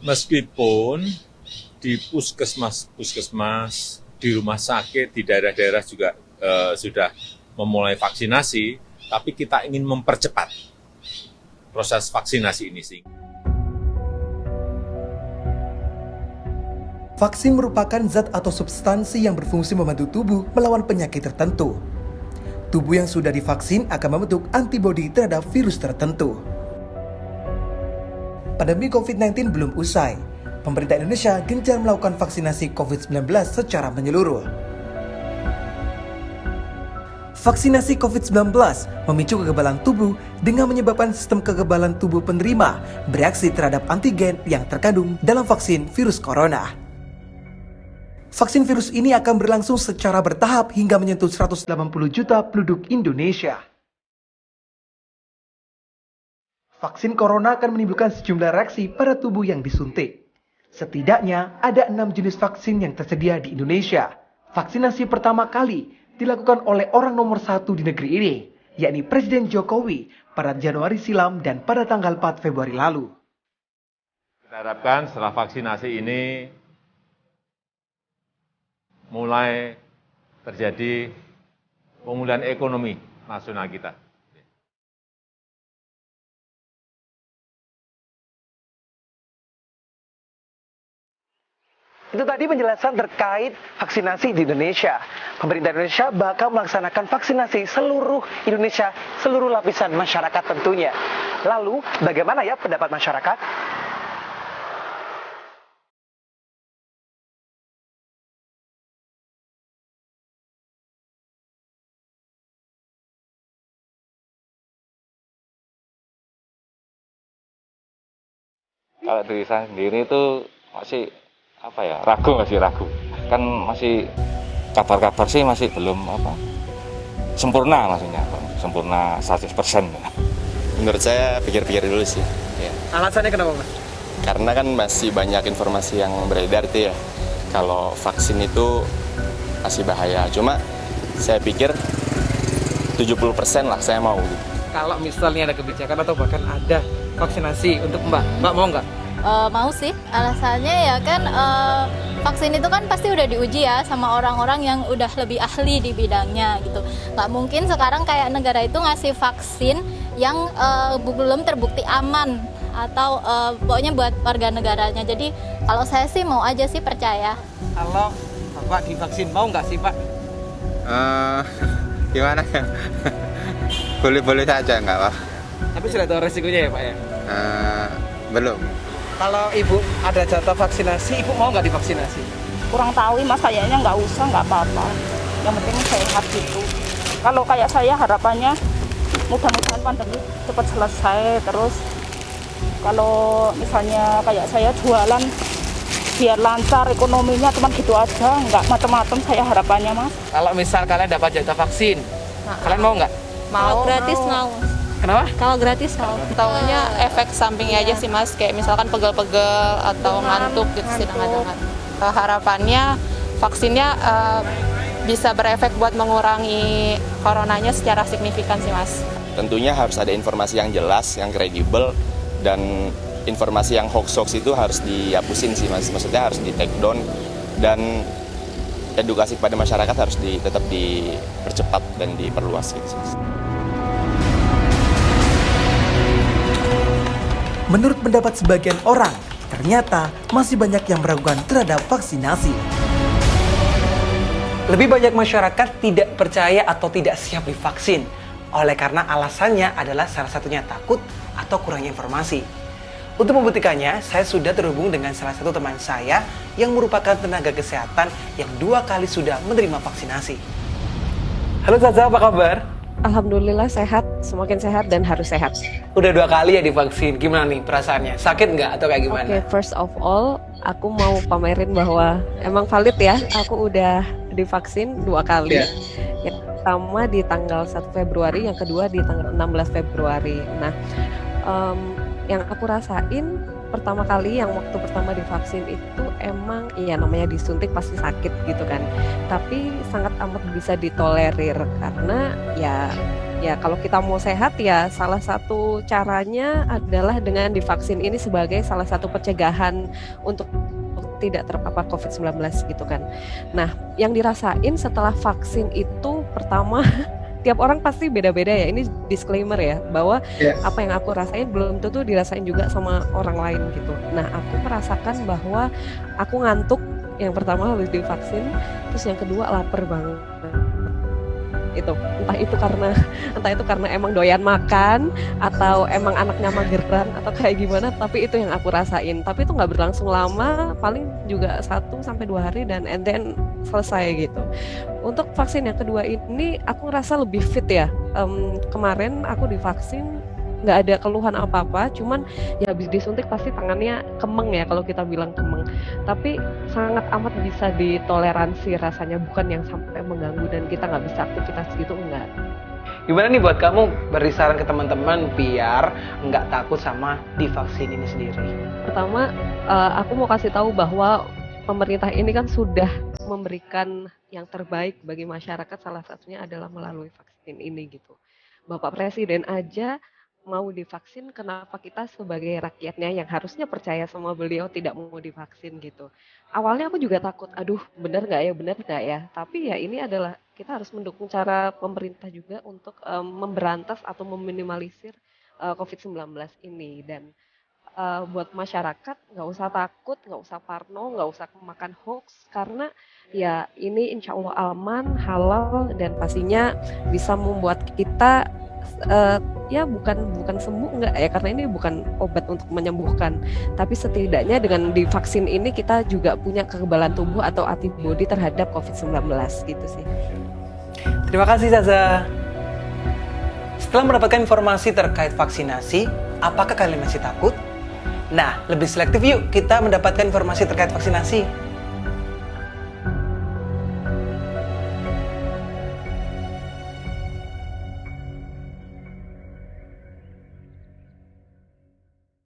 Meskipun di puskesmas, di rumah sakit, di daerah-daerah juga sudah memulai vaksinasi, tapi kita ingin mempercepat proses vaksinasi ini sih. Vaksin merupakan zat atau substansi yang berfungsi membantu tubuh melawan penyakit tertentu. Tubuh yang sudah divaksin akan membentuk antibodi terhadap virus tertentu. Pandemi COVID-19 belum usai. Pemerintah Indonesia gencar melakukan vaksinasi COVID-19 secara menyeluruh. Vaksinasi COVID-19 memicu kekebalan tubuh dengan menyebabkan sistem kekebalan tubuh penerima bereaksi terhadap antigen yang terkandung dalam vaksin virus corona. Vaksin virus ini akan berlangsung secara bertahap hingga menyentuh 180 juta penduduk Indonesia. Vaksin corona akan menimbulkan sejumlah reaksi pada tubuh yang disuntik. Setidaknya ada 6 jenis vaksin yang tersedia di Indonesia. Vaksinasi pertama kali dilakukan oleh orang nomor 1 di negeri ini, yakni Presiden Jokowi pada Januari silam dan pada tanggal 4 Februari lalu. Kita harapkan setelah vaksinasi ini mulai terjadi pemulihan ekonomi nasional kita. Itu tadi penjelasan terkait vaksinasi di Indonesia. Pemerintah Indonesia bakal melaksanakan vaksinasi seluruh Indonesia, seluruh lapisan masyarakat tentunya. Lalu, bagaimana ya pendapat masyarakat? Kalau dari saya sendiri itu masih ragu kan masih kabar-kabar sih masih belum sempurna, maksudnya sempurna 100%. Menurut saya pikir-pikir dulu sih ya. Alasannya kenapa, Mas? Karena kan masih banyak informasi yang beredar tuh ya, kalau vaksin itu masih bahaya. Cuma saya pikir 70% lah saya mau gitu. Kalau misalnya ada kebijakan atau bahkan ada vaksinasi untuk Mbak mau nggak? Mau sih, alasannya ya kan vaksin itu kan pasti udah diuji ya sama orang-orang yang udah lebih ahli di bidangnya gitu. Nggak mungkin sekarang kayak negara itu ngasih vaksin yang belum terbukti aman atau pokoknya buat warga negaranya. Jadi kalau saya sih mau aja sih, percaya. Kalau Bapak divaksin mau nggak sih, Pak? Gimana ya? Boleh-boleh saja nggak, Pak? Tapi sudah tahu resikonya ya, Pak ya? Belum. Kalau Ibu ada jatah vaksinasi, Ibu mau nggak divaksinasi? Kurang tahu, Mas, kayaknya nggak usah, nggak apa-apa. Yang penting sehat gitu. Kalau kayak saya harapannya mudah-mudahan pandemi cepat selesai. Terus kalau misalnya kayak saya jualan biar lancar ekonominya, cuman gitu aja, nggak macam-macam saya harapannya, Mas. Kalau misal kalian dapat jatah vaksin, kalian mau nggak? Kalau gratis mau. Kenapa? Kalau gratis mau. Taunya efek sampingnya aja sih, Mas, kayak misalkan pegel-pegel atau ngantuk gitu sih dengan. Harapannya vaksinnya bisa berefek buat mengurangi coronanya secara signifikan sih, Mas. Tentunya harus ada informasi yang jelas, yang kredibel, dan informasi yang hoax itu harus dihapusin sih, Mas. Maksudnya harus di take down, dan edukasi kepada masyarakat harus tetap dipercepat dan diperluas gitu sih. Menurut pendapat sebagian orang, ternyata masih banyak yang meragukan terhadap vaksinasi. Lebih banyak masyarakat tidak percaya atau tidak siap divaksin, oleh karena alasannya adalah salah satunya takut atau kurangnya informasi. Untuk membuktikannya, saya sudah terhubung dengan salah satu teman saya yang merupakan tenaga kesehatan yang 2 kali sudah menerima vaksinasi. Halo Zaza, apa kabar? Alhamdulillah sehat, semakin sehat dan harus sehat. Udah 2 kali ya divaksin, gimana nih perasaannya? Sakit nggak atau kayak gimana? Oke, first of all, aku mau pamerin bahwa emang valid ya, aku udah divaksin 2 kali. Yeah. Yang pertama di tanggal 1 Februari, yang kedua di tanggal 16 Februari. Nah, yang aku rasain pertama kali, yang waktu pertama divaksin itu emang ya namanya disuntik pasti sakit gitu kan, tapi sangat amat bisa ditolerir karena ya Ya, kalau kita mau sehat ya salah satu caranya adalah dengan divaksin ini sebagai salah satu pencegahan untuk tidak terpapar COVID-19 gitu kan. Nah, yang dirasain setelah vaksin itu pertama tiap orang pasti beda-beda ya. Ini disclaimer ya, bahwa apa yang aku rasain belum tentu dirasain juga sama orang lain gitu. Nah, aku merasakan bahwa aku ngantuk yang pertama habis divaksin, terus yang kedua lapar banget. Itu entah itu karena emang doyan makan atau emang anaknya mageran atau kayak gimana, tapi itu yang aku rasain. Tapi itu nggak berlangsung lama, paling juga 1-2 hari dan and then selesai gitu. Untuk vaksin yang kedua ini aku ngerasa lebih fit ya. Kemarin aku divaksin nggak ada keluhan apa-apa, cuman ya habis disuntik pasti tangannya kemeng ya, kalau kita bilang kemeng, tapi sangat amat bisa ditoleransi rasanya, bukan yang sampai mengganggu dan kita nggak bisa aktivitas gitu, enggak. Gimana nih buat kamu beri saran ke teman-teman biar nggak takut sama divaksin ini sendiri? Pertama, aku mau kasih tahu bahwa pemerintah ini kan sudah memberikan yang terbaik bagi masyarakat, salah satunya adalah melalui vaksin ini gitu. Bapak Presiden aja mau divaksin, kenapa kita sebagai rakyatnya yang harusnya percaya sama beliau tidak mau divaksin gitu. Awalnya aku juga takut, aduh benar nggak ya, tapi ya ini adalah kita harus mendukung cara pemerintah juga untuk memberantas atau meminimalisir COVID-19 ini. Dan buat masyarakat nggak usah takut, nggak usah parno, nggak usah makan hoax, karena ya ini insya Allah aman, halal, dan pastinya bisa membuat kita ya bukan sembuh enggak ya, karena ini bukan obat untuk menyembuhkan, tapi setidaknya dengan divaksin ini kita juga punya kekebalan tubuh atau antibodi terhadap COVID-19 gitu sih. Terima kasih Zaza. Setelah mendapatkan informasi terkait vaksinasi, apakah kalian masih takut? Nah, lebih selektif yuk kita mendapatkan informasi terkait vaksinasi.